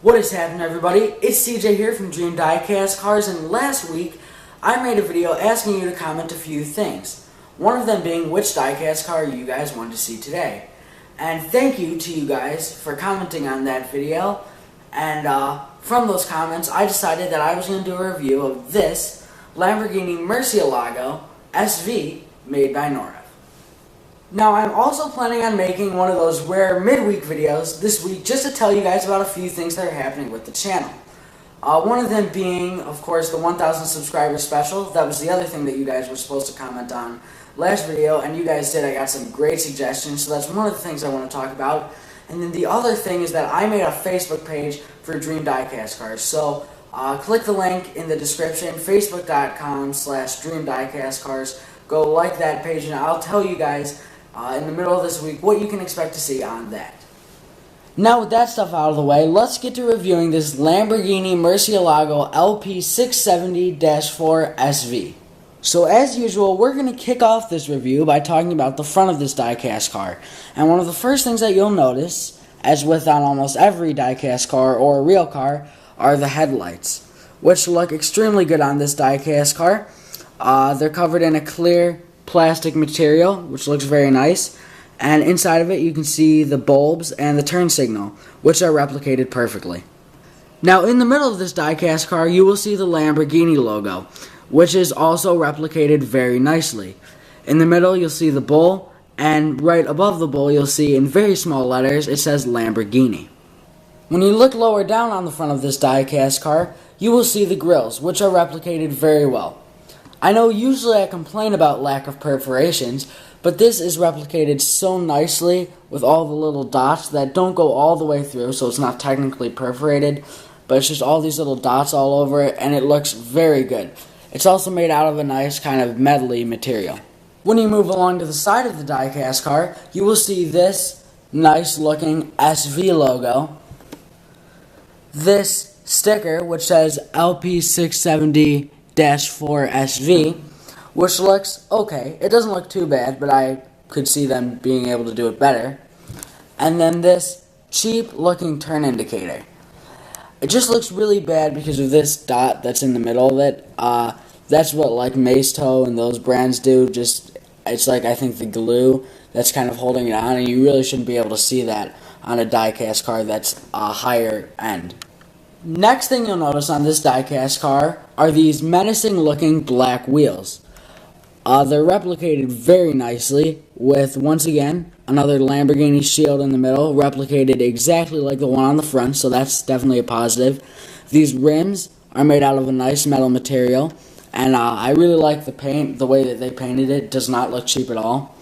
What is happening, everybody? It's CJ here from DreamDiecastCars, and last week I made a video asking you to comment a few things. One of them being which diecast car you guys wanted to see today. And thank you to you guys for commenting on that video. And from those comments, I decided that I was going to do a review of this Lamborghini Murcielago SV made by Norev. Now, I'm also planning on making one of those rare midweek videos this week just to tell you guys about a few things that are happening with the channel. One of them being, of course, the 1,000 subscriber special. That was the other thing that you guys were supposed to comment on last video, and you guys did. I got some great suggestions, so that's one of the things I want to talk about. And then the other thing is that I made a Facebook page for DreamDiecastCars. So click the link in the description, facebook.com/DreamDiecastCars. Go like that page, and I'll tell you guys in the middle of this week what you can expect to see on that. Now, with that stuff out of the way, let's get to reviewing this Lamborghini Murcielago LP670-4 SV. So as usual, we're going to kick off this review by talking about the front of this diecast car. And one of the first things that you'll notice, as with on almost every diecast car or a real car, are the headlights, which look extremely good on this diecast car. They're covered in a clear plastic material, which looks very nice. And inside of it, you can see the bulbs and the turn signal, which are replicated perfectly. Now, in the middle of this diecast car, you will see the Lamborghini logo, which is also replicated very nicely. In the middle, you'll see the bull, and right above the bull, you'll see in very small letters, it says Lamborghini. When you look lower down on the front of this diecast car, you will see the grills, which are replicated very well. I know usually I complain about lack of perforations, but this is replicated so nicely with all the little dots that don't go all the way through, so it's not technically perforated, but it's just all these little dots all over it, and it looks very good. It's also made out of a nice kind of metally material. When you move along to the side of the diecast car, you will see this nice looking SV logo, this sticker which says LP670-4 SV, which looks okay. It doesn't look too bad, but I could see them being able to do it better. And then this cheap looking turn indicator. It just looks really bad because of this dot that's in the middle of it. That's what like Maybach and those brands do. Just it's like, I think, the glue that's kind of holding it on, and you really shouldn't be able to see that on a diecast car that's a higher end. Next thing you'll notice on this diecast car are these menacing looking black wheels. They're replicated very nicely with, once again, another Lamborghini shield in the middle, replicated exactly like the one on the front, so that's definitely a positive. These rims are made out of a nice metal material, and I really like the paint. The way that they painted it does not look cheap at all.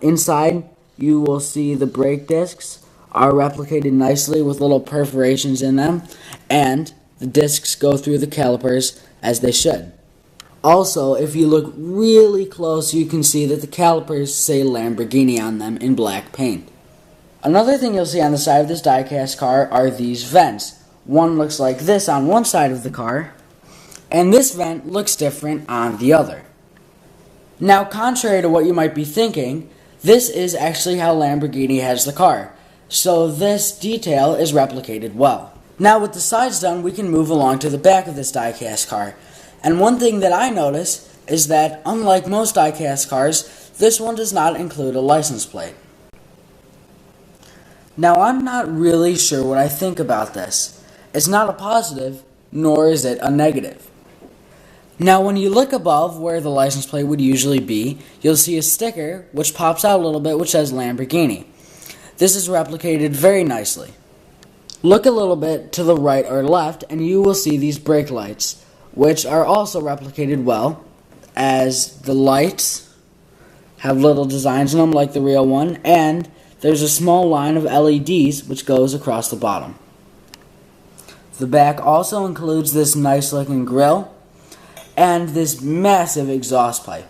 Inside, you will see the brake discs are replicated nicely with little perforations in them, and the discs go through the calipers as they should. Also, if you look really close, you can see that the calipers say Lamborghini on them in black paint. Another thing you'll see on the side of this diecast car are these vents. One looks like this on one side of the car, and this vent looks different on the other. Now, contrary to what you might be thinking, this is actually how Lamborghini has the car. So this detail is replicated well. Now, with the sides done, we can move along to the back of this diecast car. And one thing that I notice is that, unlike most diecast cars, this one does not include a license plate. Now, I'm not really sure what I think about this. It's not a positive, nor is it a negative. Now, when you look above where the license plate would usually be, you'll see a sticker which pops out a little bit which says Lamborghini. This is replicated very nicely. Look a little bit to the right or left and you will see these brake lights, which are also replicated well, as the lights have little designs in them like the real one, and there's a small line of LEDs which goes across the bottom. The back also includes this nice looking grille and this massive exhaust pipe.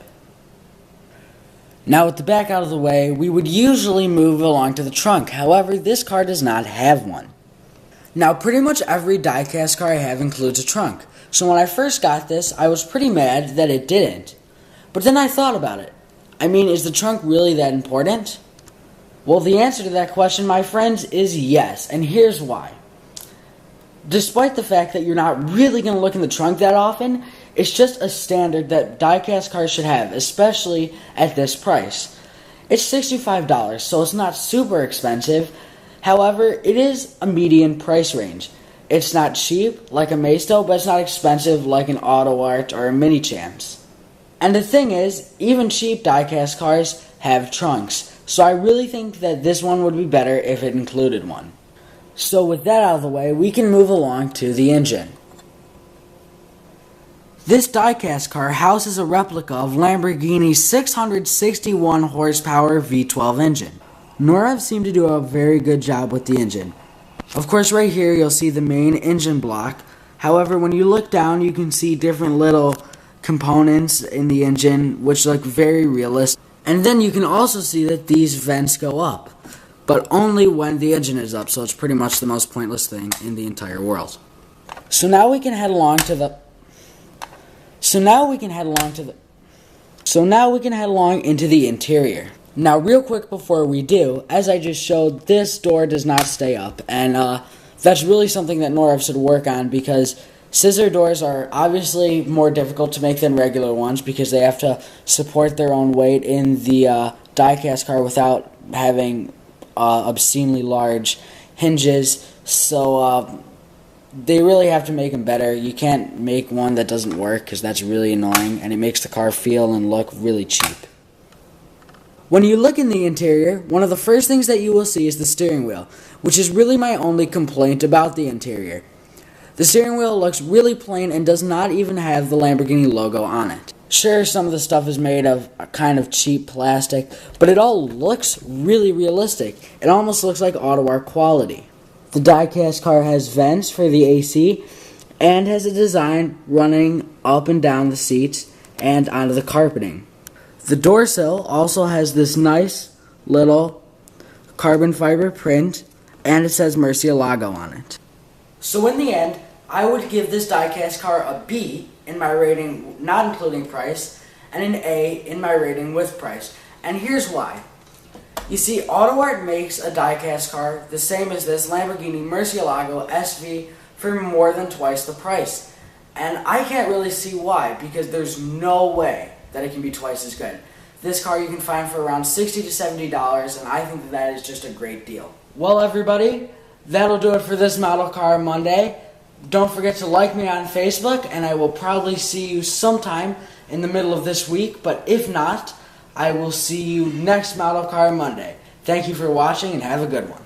Now, with the back out of the way, we would usually move along to the trunk. However, this car does not have one. Now, pretty much every diecast car I have includes a trunk. So when I first got this, I was pretty mad that it didn't. But then I thought about it. I mean, is the trunk really that important? Well, the answer to that question, my friends, is yes, and here's why. Despite the fact that you're not really going to look in the trunk that often, it's just a standard that diecast cars should have, especially at this price. It's $65, so it's not super expensive. However, it is a median price range. It's not cheap like a Maisto, but it's not expensive like an Autoart or a Minichamps. And the thing is, even cheap diecast cars have trunks, so I really think that this one would be better if it included one. So with that out of the way, we can move along to the engine. This diecast car houses a replica of Lamborghini's 661 horsepower V12 engine. Norev seemed to do a very good job with the engine. Of course, right here you'll see the main engine block. However, when you look down, you can see different little components in the engine which look very realistic. And then you can also see that these vents go up, but only when the engine is up, so it's pretty much the most pointless thing in the entire world. So now we can head along into the interior. Now, real quick before we do, as I just showed, this door does not stay up, and that's really something that Norev should work on, because scissor doors are obviously more difficult to make than regular ones because they have to support their own weight in the diecast car without having obscenely large hinges, so they really have to make them better. You can't make one that doesn't work because that's really annoying, and it makes the car feel and look really cheap. When you look in the interior, one of the first things that you will see is the steering wheel, which is really my only complaint about the interior. The steering wheel looks really plain and does not even have the Lamborghini logo on it. Sure, some of the stuff is made of a kind of cheap plastic, but it all looks really realistic. It almost looks like Autoart quality. The diecast car has vents for the AC and has a design running up and down the seats and onto the carpeting. The door sill also has this nice little carbon fiber print, and it says Murcielago on it. So in the end, I would give this diecast car a B in my rating not including price, and an A in my rating with price. And here's why. You see, Autoart makes a diecast car the same as this Lamborghini Murcielago SV for more than twice the price. And I can't really see why, because there's no way that it can be twice as good. This car you can find for around $60 to $70, and I think that is just a great deal. Well, everybody, that'll do it for this Model Car Monday. Don't forget to like me on Facebook, and I will probably see you sometime in the middle of this week, but if not, I will see you next Model Car Monday. Thank you for watching, and have a good one.